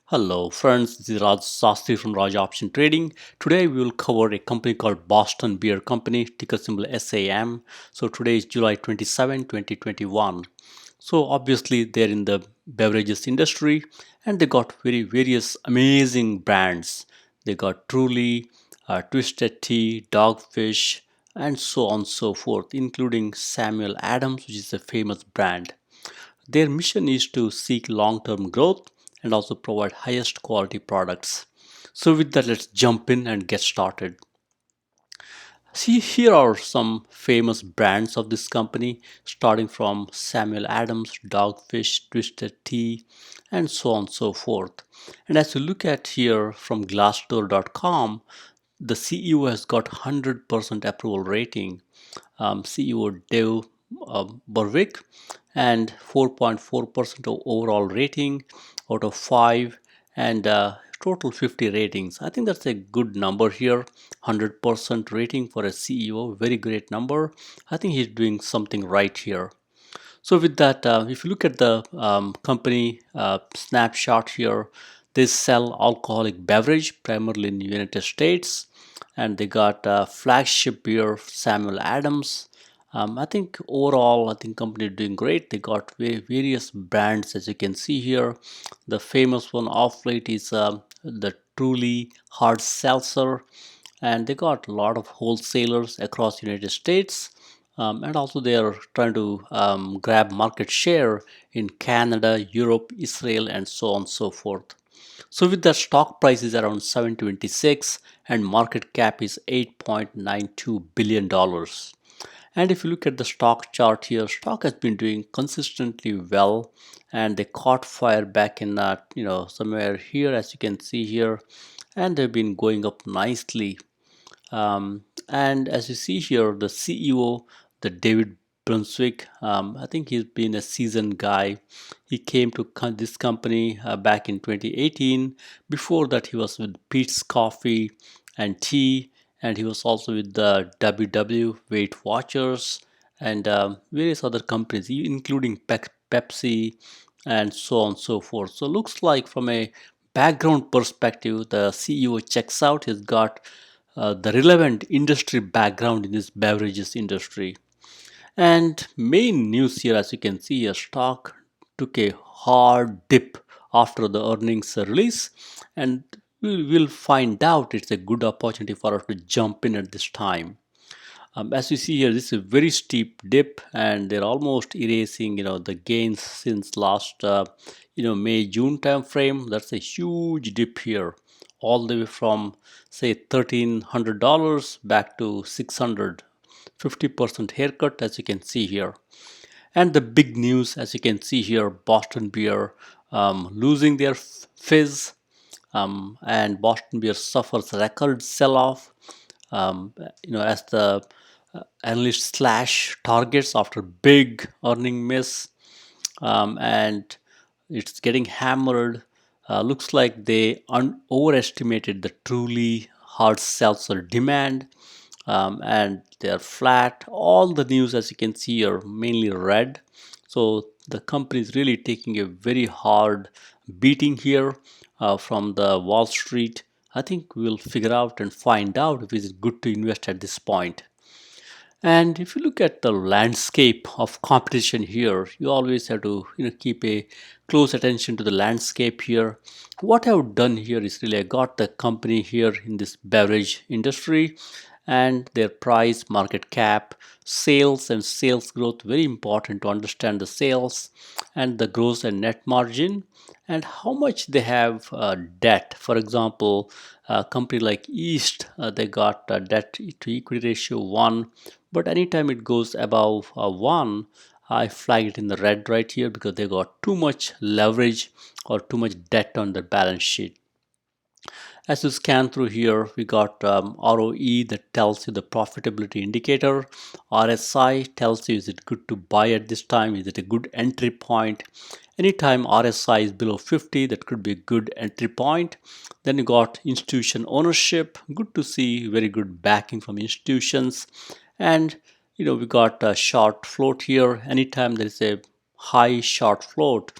Hello friends, this is Raj Sastry from Raj Option Trading. Today we will cover a company called Boston Beer Company, ticker symbol SAM. So today is July 27, 2021. So obviously they're in the beverages industry and they got various amazing brands. They got Truly, Twisted Tea, Dogfish, and so on and so forth, including Samuel Adams, which is a famous brand. Their mission is to seek long-term growth and also provide highest quality products. So with that, let's jump in and get started. See, here are some famous brands of this company, starting from Samuel Adams, Dogfish, Twisted Tea, and so on and so forth. And as you look at here from Glassdoor.com, the CEO has got 100% approval rating. CEO Dave Berwick, and 4.4% of overall rating out of 5, and total 50 ratings. I think that's a good number here. 100% rating for a CEO, very great number. I think he's doing something right here. So with that, if you look at the company snapshot here, they sell alcoholic beverage primarily in the United States, and they got flagship beer Samuel Adams. I think overall, I think company is doing great. They got various brands as you can see here. The famous one of late is the Truly Hard Seltzer, and they got a lot of wholesalers across United States, and also they are trying to grab market share in Canada, Europe, Israel, and so on and so forth. So with the stock price is around 726 and market cap is $8.92 billion. And if you look at the stock chart here, stock has been doing consistently well, and they caught fire back in somewhere here as you can see here, and they've been going up nicely. And as you see here, the CEO, the David Brunswick, I think he's been a seasoned guy. He came to this company back in 2018. Before that, he was with Pete's Coffee and Tea, and he was also with the WW Weight Watchers and various other companies, including Pepsi and so on and so forth. So looks like from a background perspective, the CEO checks out. He's got the relevant industry background in this beverages industry. And main news here, as you can see, here stock took a hard dip after the earnings release, and we will find out it's a good opportunity for us to jump in at this time. As you see here, this is a very steep dip, and they're almost erasing, the gains since last, May June time frame. That's a huge dip here, all the way from say $1,300 back to 600, 50% haircut, as you can see here. And the big news, as you can see here, Boston Beer losing their fizz, and Boston Beer suffers record sell-off. As the analyst slash targets after big earning miss, and it's getting hammered. Looks like they overestimated the truly hard seltzer demand, and they're flat. All the news, as you can see, are mainly red. So the company is really taking a very hard beating here from the Wall Street. I think we'll figure out and find out if it's good to invest at this point. And if you look at the landscape of competition here, you always have to keep a close attention to the landscape here. What I've done here is really I got the company here in this beverage industry and their price, market cap, sales and sales growth. Very important to understand the sales and the gross and net margin and how much they have debt. For example, a company like East, they got debt to equity ratio 1, but anytime it goes above 1, I flag it in the red right here because they got too much leverage or too much debt on their balance sheet. As you scan through here, we got ROE that tells you the profitability indicator. RSI tells you is it good to buy at this time, is it a good entry point. Anytime RSI is below 50, that could be a good entry point. Then you got institution ownership, good to see very good backing from institutions. And we got a short float here. Anytime there is a high short float,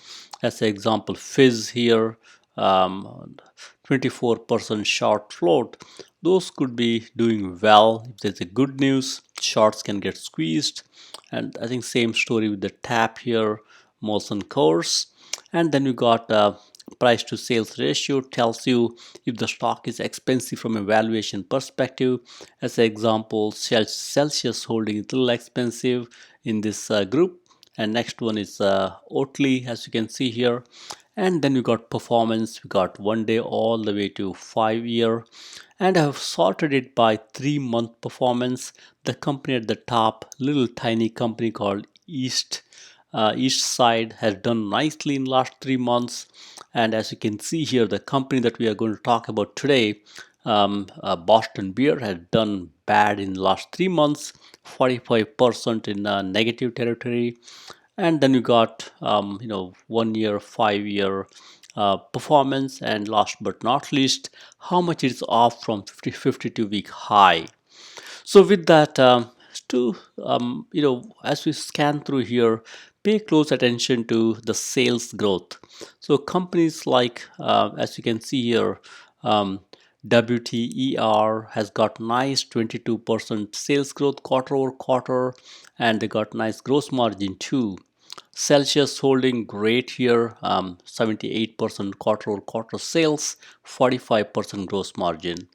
as an example, FIZZ here, 24% short float, those could be doing well. If there's a good news, shorts can get squeezed. And I think same story with the tap here, Molson course. And then you got price to sales ratio, tells you if the stock is expensive from a valuation perspective. As an example, CELH Celsius holding is a little expensive in this group. And next one is Oatly, as you can see here. And then we got performance, we got 1 day all the way to 5 year, and I have sorted it by 3 month performance. The company at the top, little tiny company called Eastside, has done nicely in last 3 months. And as you can see here, the company that we are going to talk about today, Boston Beer, has done bad in the last 3 months, 45% in negative territory. And then you got 1 year, 5 year performance, and last but not least, how much it is off from 52-week high. So with that, as we scan through here, pay close attention to the sales growth. So companies like, as you can see here, WTER has got nice 22% sales growth quarter over quarter, and they got nice gross margin too. Celsius holding great here, 78% quarter over quarter sales, 45% gross margin.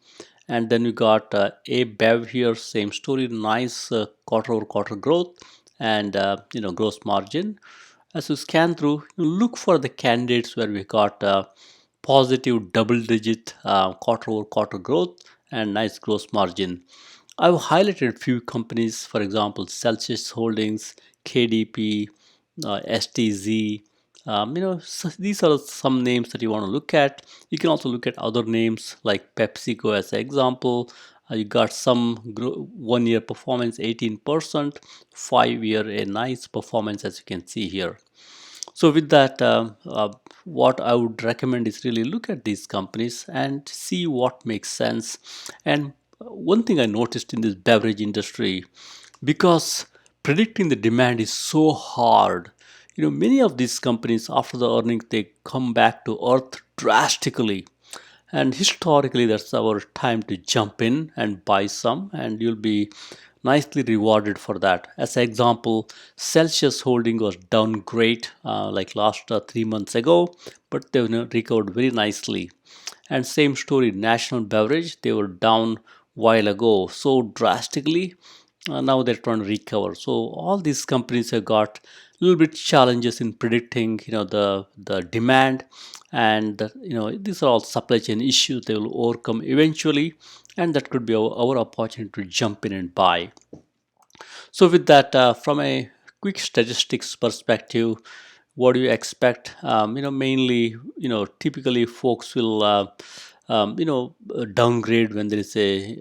And then we got ABEV here, same story, nice quarter over quarter growth and gross margin. As you scan through, you look for the candidates where we got positive double digit quarter over quarter growth and nice gross margin. I've highlighted a few companies, for example, Celsius Holdings, KDP, STZ. So these are some names that you want to look at. You can also look at other names like PepsiCo as an example. You got some 1 year performance 18%, 5 year a nice performance as you can see here. So with that, what I would recommend is really look at these companies and see what makes sense. And one thing I noticed in this beverage industry, because predicting the demand is so hard, many of these companies after the earnings they come back to earth drastically. And historically, that's our time to jump in and buy some, and you'll be nicely rewarded for that. As an example, Celsius holding was down great like last 3 months ago, but they've recovered very nicely. And same story, National Beverage, they were down while ago so drastically. Now they're trying to recover. So all these companies have got a little bit challenges in predicting, the demand, and these are all supply chain issues they will overcome eventually, and that could be our opportunity to jump in and buy. So with that, from a quick statistics perspective, what do you expect? Mainly, typically folks will, downgrade when there is a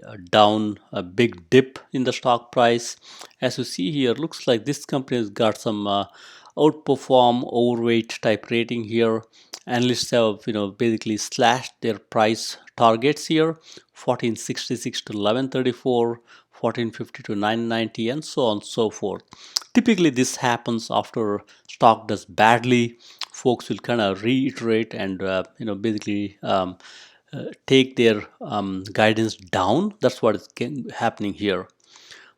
big dip in the stock price. As you see here, looks like this company has got some outperform, overweight type rating here. Analysts have, basically slashed their price targets here, 1466 to 1134. 1450 to 990 and so on and so forth. Typically this happens after stock does badly. Folks will kind of reiterate and basically take their guidance down. That's what is happening here.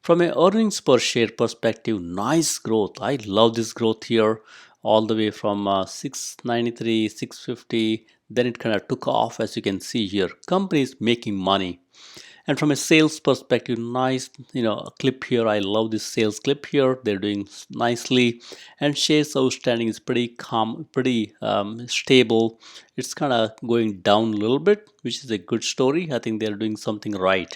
From an earnings per share perspective, nice growth. I love this growth here, all the way from 693, 650. Then it kind of took off, as you can see here. Company is making money. And from a sales perspective, nice, clip here. I love this sales clip here. They're doing nicely, and shares outstanding is pretty calm, pretty stable. It's kind of going down a little bit, which is a good story. I think they're doing something right.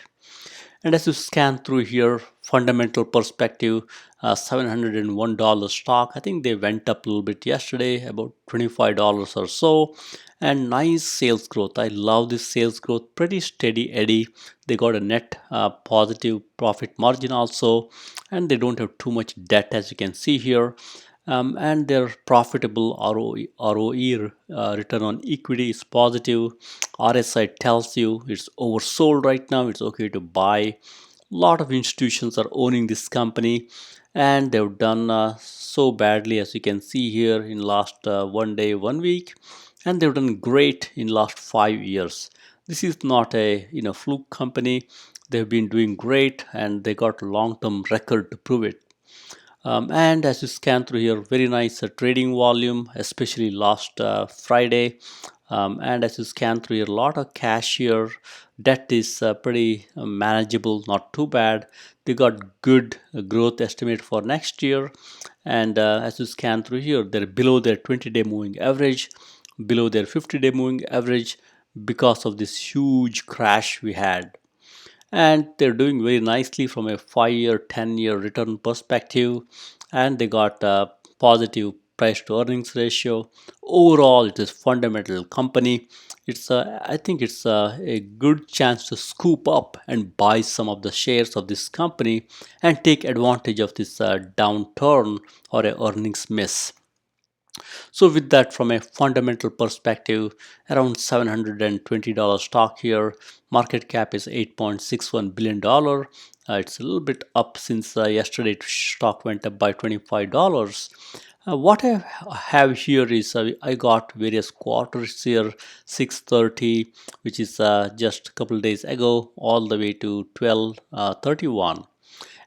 And as you scan through here, fundamental perspective, $701 stock. I think they went up a little bit yesterday, about $25 or so. And nice sales growth. I love this sales growth, pretty steady Eddie. They got a net positive profit margin also, and they don't have too much debt as you can see here. And their profitable ROE, return on equity, is positive. RSI tells you it's oversold right now. It's okay to buy. A lot of institutions are owning this company, and they've done so badly as you can see here in last 1 day, 1 week. and they've done great in last 5 years. This is not a fluke company. They've been doing great, and they got a long-term record to prove it. And as you scan through here, very nice trading volume, especially last Friday. And as you scan through here, a lot of cash here. Debt is pretty manageable, not too bad. They got good growth estimate for next year. And as you scan through here, they're below their 20-day moving average, below their 50-day moving average because of this huge crash we had, and they're doing very nicely from a 5-year 10-year return perspective, and they got a positive price to earnings ratio. Overall, it is fundamental company. I think it's a good chance to scoop up and buy some of the shares of this company and take advantage of this downturn or a earnings miss. So with that, from a fundamental perspective, around $720 stock here. Market cap is $8.61 billion. It's a little bit up since yesterday. Stock went up by $25. What I have here is I got various quarters here, 630, which is just a couple days ago, all the way to 1231.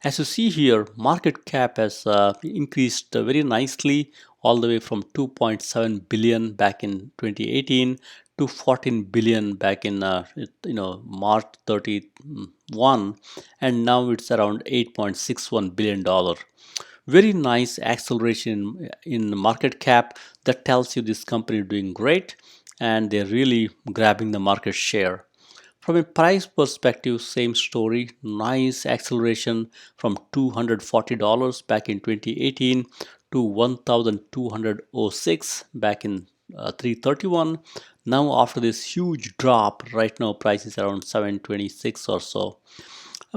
As you see here, market cap has increased very nicely, all the way from 2.7 billion back in 2018 to 14 billion back in March 31, and now it's around 8.61 billion dollar. Very nice acceleration in market cap. That tells you this company is doing great, and they're really grabbing the market share. From a price perspective, same story. Nice acceleration from $240 back in 2018 to 1,206 back in 331. Now after this huge drop, right now price is around 726 or so.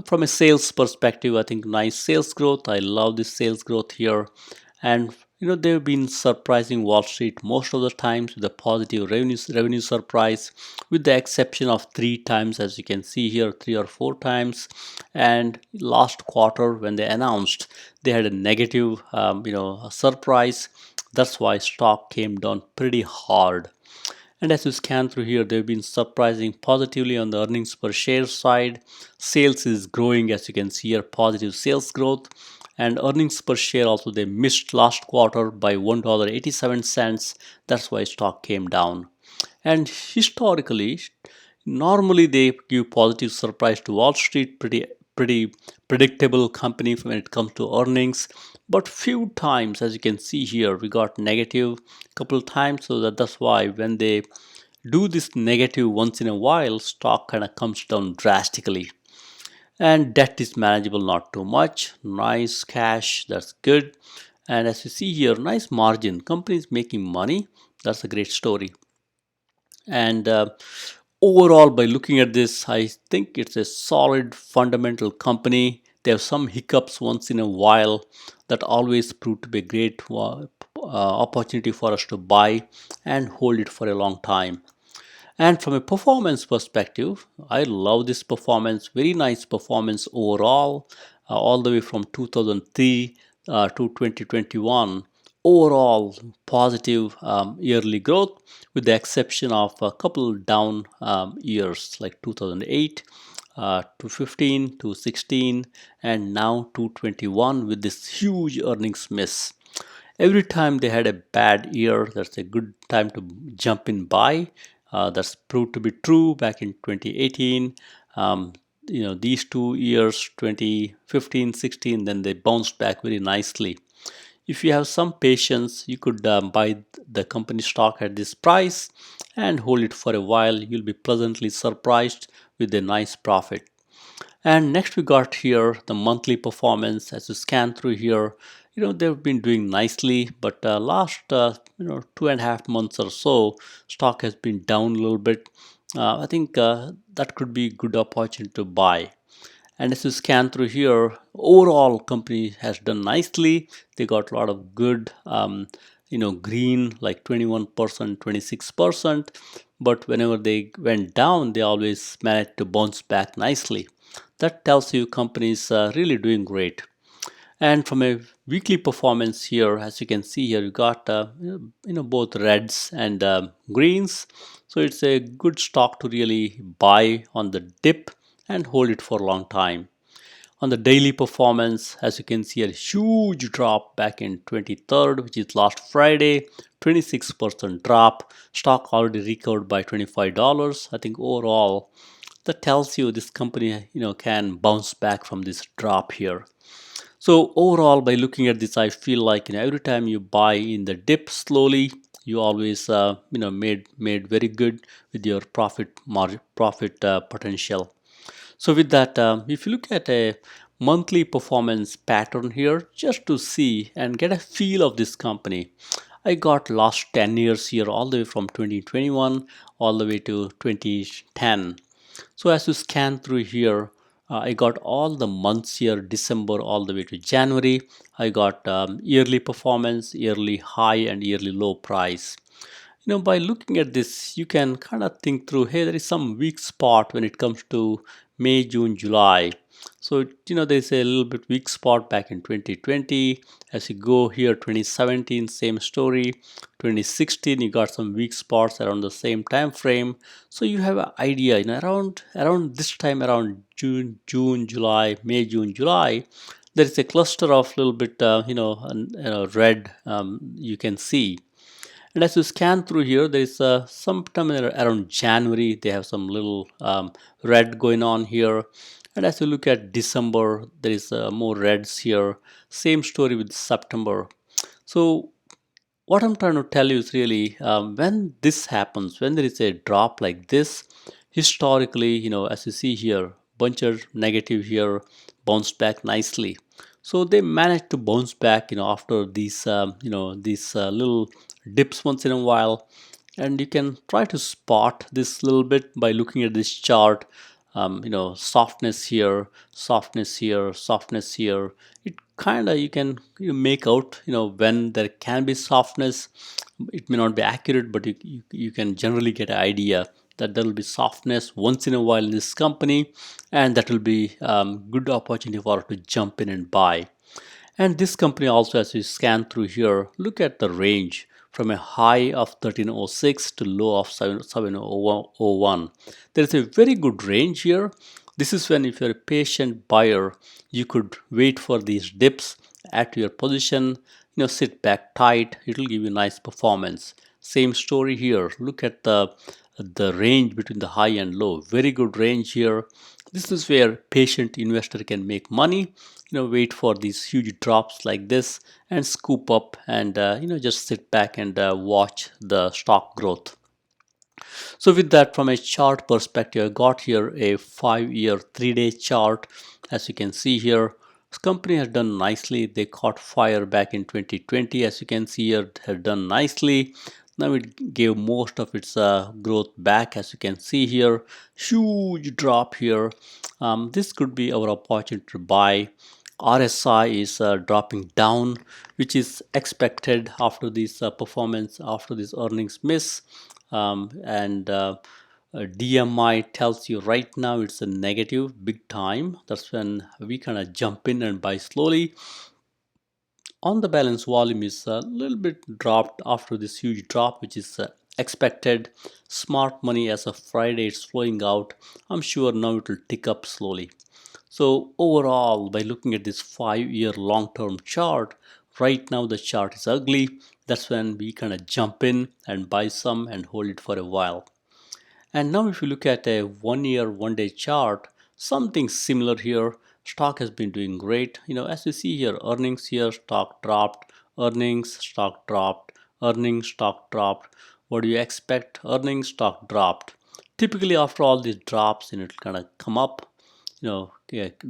From a sales perspective, I think nice sales growth. I love this sales growth here. And they've been surprising Wall Street most of the times with a positive revenue surprise, with the exception of 3 times, as you can see here, 3 or 4 times. And last quarter, when they announced, they had a negative surprise. That's why stock came down pretty hard. And as you scan through here, they've been surprising positively on the earnings per share side. Sales is growing, as you can see here, positive sales growth. And earnings per share also, they missed last quarter by $1.87. That's why stock came down. And historically, normally they give positive surprise to Wall Street, pretty predictable company when it comes to earnings. But few times, as you can see here, we got negative couple times. So that's why when they do this negative once in a while, stock kind of comes down drastically. And debt is manageable, not too much. Nice cash, that's good. And as you see here, nice margin. Company is making money. That's a great story. And overall, by looking at this, I think it's a solid fundamental company. They have some hiccups once in a while that always prove to be a great opportunity for us to buy and hold it for a long time. And from a performance perspective, I love this performance. Very nice performance overall, all the way from 2003 to 2021. Overall positive yearly growth, with the exception of a couple down years like 2008 to 15 to 16, and now to 21 with this huge earnings miss. Every time they had a bad year, that's a good time to jump in buy. That's proved to be true back in 2018. These 2 years, 2015, 16, then they bounced back very nicely. If you have some patience, you could buy the company stock at this price and hold it for a while. You'll be pleasantly surprised with a nice profit. And next we got here the monthly performance. As you scan through here, they've been doing nicely, but last 2.5 months or so, stock has been down a little bit. I think that could be a good opportunity to buy. And as you scan through here, overall company has done nicely. They got a lot of good green, like 21%, 26%, but whenever they went down, they always managed to bounce back nicely. That tells you companies really doing great. And from a weekly performance here, as you can see here, you got both reds and greens. So it's a good stock to really buy on the dip and hold it for a long time. On the daily performance, as you can see, a huge drop back in 23rd, which is last Friday, 26% drop. Stock already recovered by $25. I think overall, that tells you this company, can bounce back from this drop here. So overall, by looking at this, I feel like every time you buy in the dip slowly, you always made very good with your profit margin, profit potential. So with that, if you look at a monthly performance pattern here, just to see and get a feel of this company, I got last 10 years here, all the way from 2021 all the way to 2010. So as you scan through here, I got all the months here, December all the way to January. I got yearly performance, yearly high and yearly low price. By looking at this, you can kind of think through, hey, there is some weak spot when it comes to May, June, July. So, there's a little bit weak spot back in 2020. As you go here, 2017, same story. 2016, you got some weak spots around the same time frame. So you have an idea, around this time, around June, July, May, June, July, there is a cluster of little bit, red you can see. And as you scan through here, there is sometime around January, they have some little red going on here. And as you look at December, there is more reds here. Same story with September. So what I'm trying to tell you is really when this happens, when there is a drop like this, historically, as you see here, bunch of negative here, bounced back nicely. So they managed to bounce back, after these little dips once in a while. And you can try to spot this little bit by looking at this chart. Softness here, softness here, softness here. It kind of, you can make out when there can be softness. It may not be accurate, but you can generally get an idea that there will be softness once in a while in this company, and that will be good opportunity for us to jump in and buy. And this company also, as you scan through here, look at the range from a high of 1306 to low of 701. There is a very good range here. This is when, if you're a patient buyer, you could wait for these dips at your position, sit back tight. It will give you nice performance. Same story here. Look at the range between the high and low. Very good range here. This is where patient investor can make money. Wait for these huge drops like this and scoop up and just sit back and watch the stock growth. So with that, from a chart perspective, I got here a 5-year 3-day chart. As you can see here, this company has done nicely. They caught fire back in 2020. As you can see here, it has done nicely. Now it gave most of its growth back. As you can see here, huge drop here. This could be our opportunity to buy. RSI is dropping down, which is expected after this performance, after this earnings miss. And DMI tells you right now it's a negative big time. That's when we kind of jump in and buy slowly. On the balance, volume is a little bit dropped after this huge drop, which is expected. Smart money as of Friday, it's flowing out. I'm sure now it will tick up slowly. So overall, by looking at this 5-year long-term chart, right now the chart is ugly. That's when we kind of jump in and buy some and hold it for a while. And now if you look at a 1-year, 1-day chart, something similar here. Stock has been doing great. As you see here, earnings here, stock dropped, earnings, stock dropped, earnings, stock dropped. What do you expect? Earnings, stock dropped. Typically after all these drops, it'll kind of come up,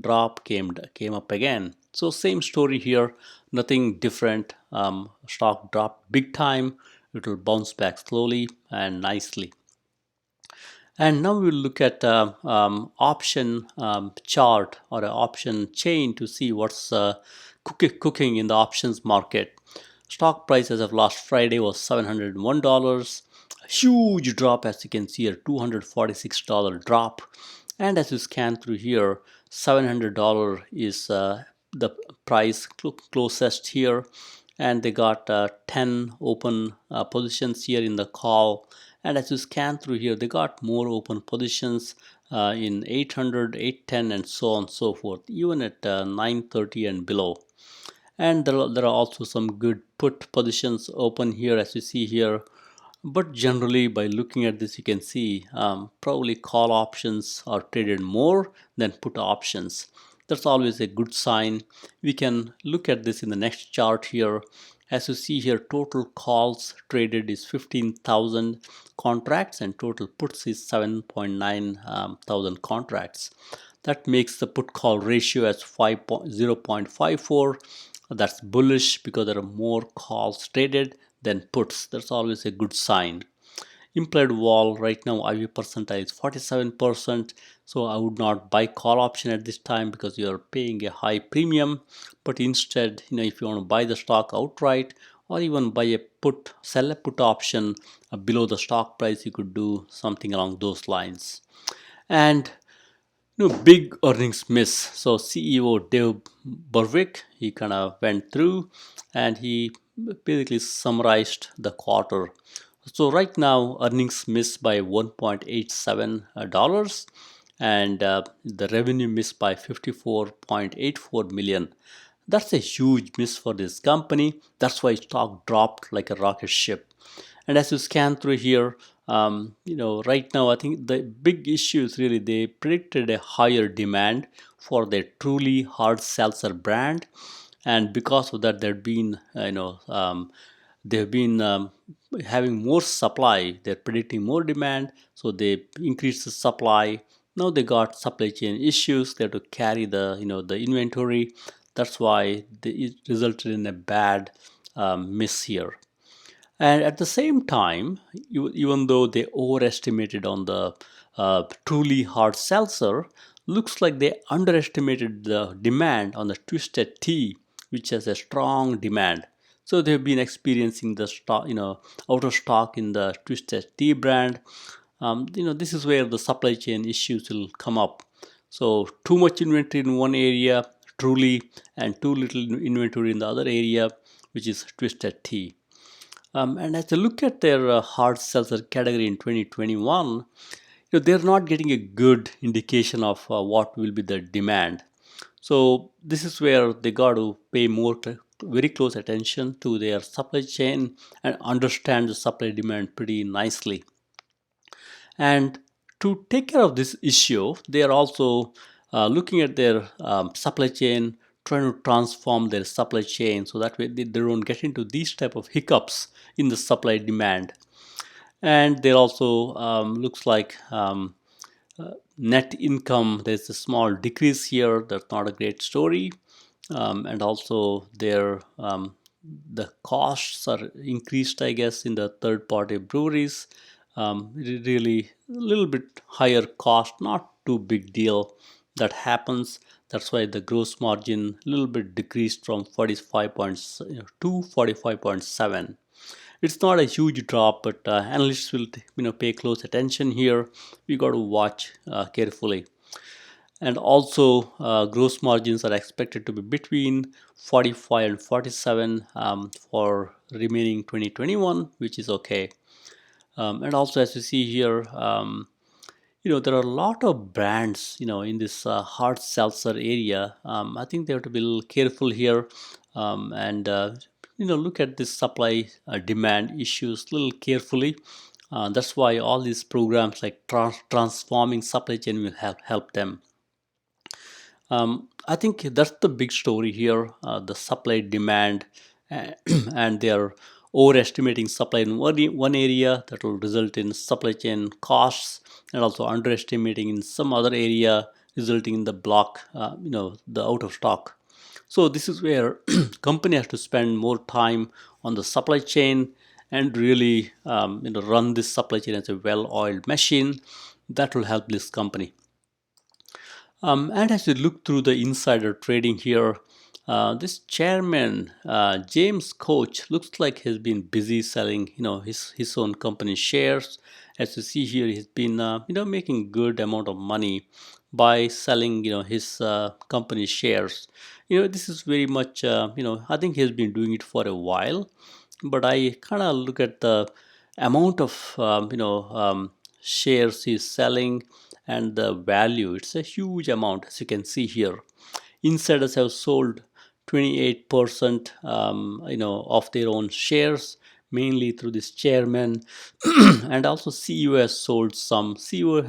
drop, came up again. So same story here, nothing different. Stock dropped big time. It will bounce back slowly and nicely. And now we'll look at option chart or an option chain to see what's cooking in the options market. Stock price as of last Friday was $701. A huge drop, as you can see here, $246 drop. And as you scan through here, $700 is the price closest here, and they got 10 open positions here in the call. And as you scan through here, they got more open positions in 800, 810, and so on and so forth, even at 930 and below. And there are also some good put positions open here, as you see here. But generally, by looking at this, you can see probably call options are traded more than put options. That's always a good sign. We can look at this in the next chart here. As you see here, total calls traded is 15,000 contracts and total puts is 7.9 thousand contracts. That makes the put call ratio as 0.54. That's bullish because there are more calls traded than puts. That's always a good sign. Implied vol right now IV percentile is 47%, so I would not buy call option at this time because you are paying a high premium. But instead, if you want to buy the stock outright or even buy a put, sell a put option below the stock price, you could do something along those lines. And big earnings miss. So CEO Dave Burwick, he kind of went through and he basically summarized the quarter. So right now earnings missed by $1.87 and the revenue missed by 54.84 million. That's a huge miss for this company. That's why stock dropped like a rocket ship. And as you scan through here, right now I think the big issue is really they predicted a higher demand for their truly hard seltzer brand, and because of that, they've been having more supply. They're predicting more demand, so they increased the supply. Now they got supply chain issues. They have to carry the inventory. That's why it resulted in a bad miss here. And at the same time, even though they overestimated on the truly hard seltzer, looks like they underestimated the demand on the twisted tea, which has a strong demand. So they've been experiencing the stock, out of stock in the twisted tea brand. This is where the supply chain issues will come up. So too much inventory in one area, truly, and too little inventory in the other area, which is twisted tea. And as I look at their hard seltzer category in 2021, they're not getting a good indication of what will be the demand. So this is where they got to pay very close attention to their supply chain and understand the supply demand pretty nicely. And to take care of this issue, they are also looking at their supply chain, trying to transform their supply chain so that way they don't get into these type of hiccups in the supply demand. And there also looks like net income, there's a small decrease here. That's not a great story. And also the costs are increased, I guess, in the third party breweries. Really a little bit higher cost, not too big deal that happens. That's why the gross margin a little bit decreased from 45 points to 45.7. It's not a huge drop, but analysts will pay close attention here. We got to watch carefully. And also gross margins are expected to be between 45 and 47 for remaining 2021, which is okay. And also, as you see here, there are a lot of brands, in this hard seltzer area. I think they have to be a little careful here and look at this supply demand issues a little carefully. That's why all these programs like transforming supply chain will help them. I think that's the big story here, the supply demand, and they are overestimating supply in one area that will result in supply chain costs, and also underestimating in some other area, resulting in the block, the out of stock. So this is where company has to spend more time on the supply chain and really run this supply chain as a well-oiled machine. That will help this company. And as you look through the insider trading here, this chairman, James Koch, looks like he's been busy selling, his own company shares, As you see here, he's been making good amount of money by selling his company shares. This is very much I think he's been doing it for a while, but I kind of look at the amount of shares he's selling and the value. It's a huge amount, as you can see here. Insiders have sold 28% of their own shares, mainly through this chairman. And also CEO has sold some. CEO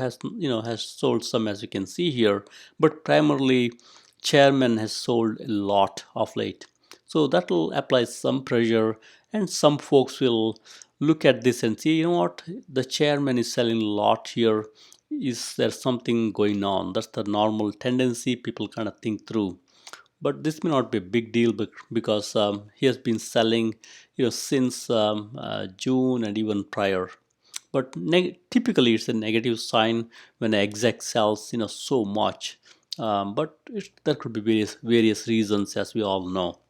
has sold some, as you can see here, but primarily chairman has sold a lot of late. So that will apply some pressure, and some folks will look at this and see, what, the chairman is selling a lot here. Is there something going on? That's the normal tendency people kind of think through. But this may not be a big deal because he has been selling since June and even prior. But typically it's a negative sign when an exec sells so much. But there could be various reasons, as we all know.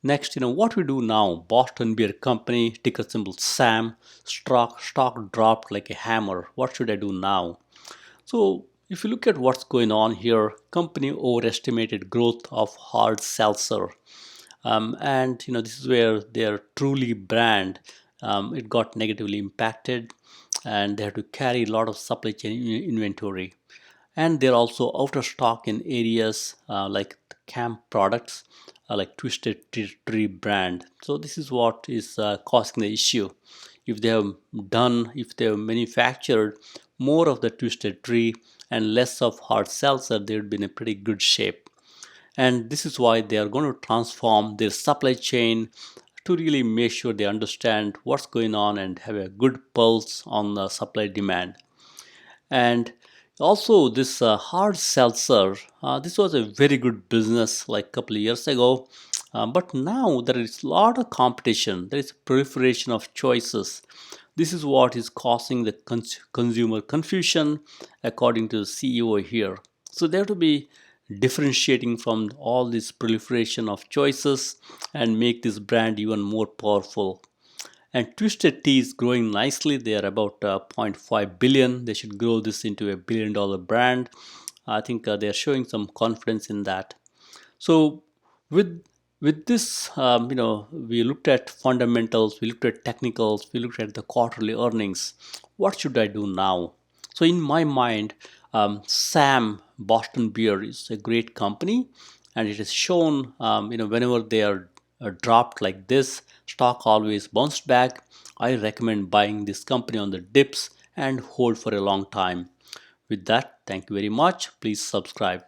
Next, what we do now: Boston Beer Company, ticker symbol SAM, stock dropped like a hammer. What should I do now? So if you look at what's going on here, company overestimated growth of hard seltzer, and this is where their Truly brand it got negatively impacted, and they had to carry a lot of supply chain inventory, and they're also out of stock in areas like the camp products, like Twisted Tree brand. So this is what is causing the issue. If they have manufactured more of the Twisted Tree and less of hard seltzer, they would be in a pretty good shape. And this is why they are going to transform their supply chain to really make sure they understand what's going on and have a good pulse on the supply demand. And also this hard seltzer, this was a very good business like a couple of years ago, but now there is a lot of competition. There is proliferation of choices. This is what is causing the consumer confusion, according to the CEO here. So they have to be differentiating from all this proliferation of choices and make this brand even more powerful. And Twisted Tea is growing nicely. They are about zero point 0.5 billion. They should grow this into a billion-dollar brand. I think they are showing some confidence in that. So with this, we looked at fundamentals, we looked at technicals, we looked at the quarterly earnings. What should I do now? So in my mind, Sam Boston Beer is a great company, and it has shown, whenever they are dropped like this, stock always bounced back. I recommend buying this company on the dips and hold for a long time. With that, thank you very much. Please subscribe.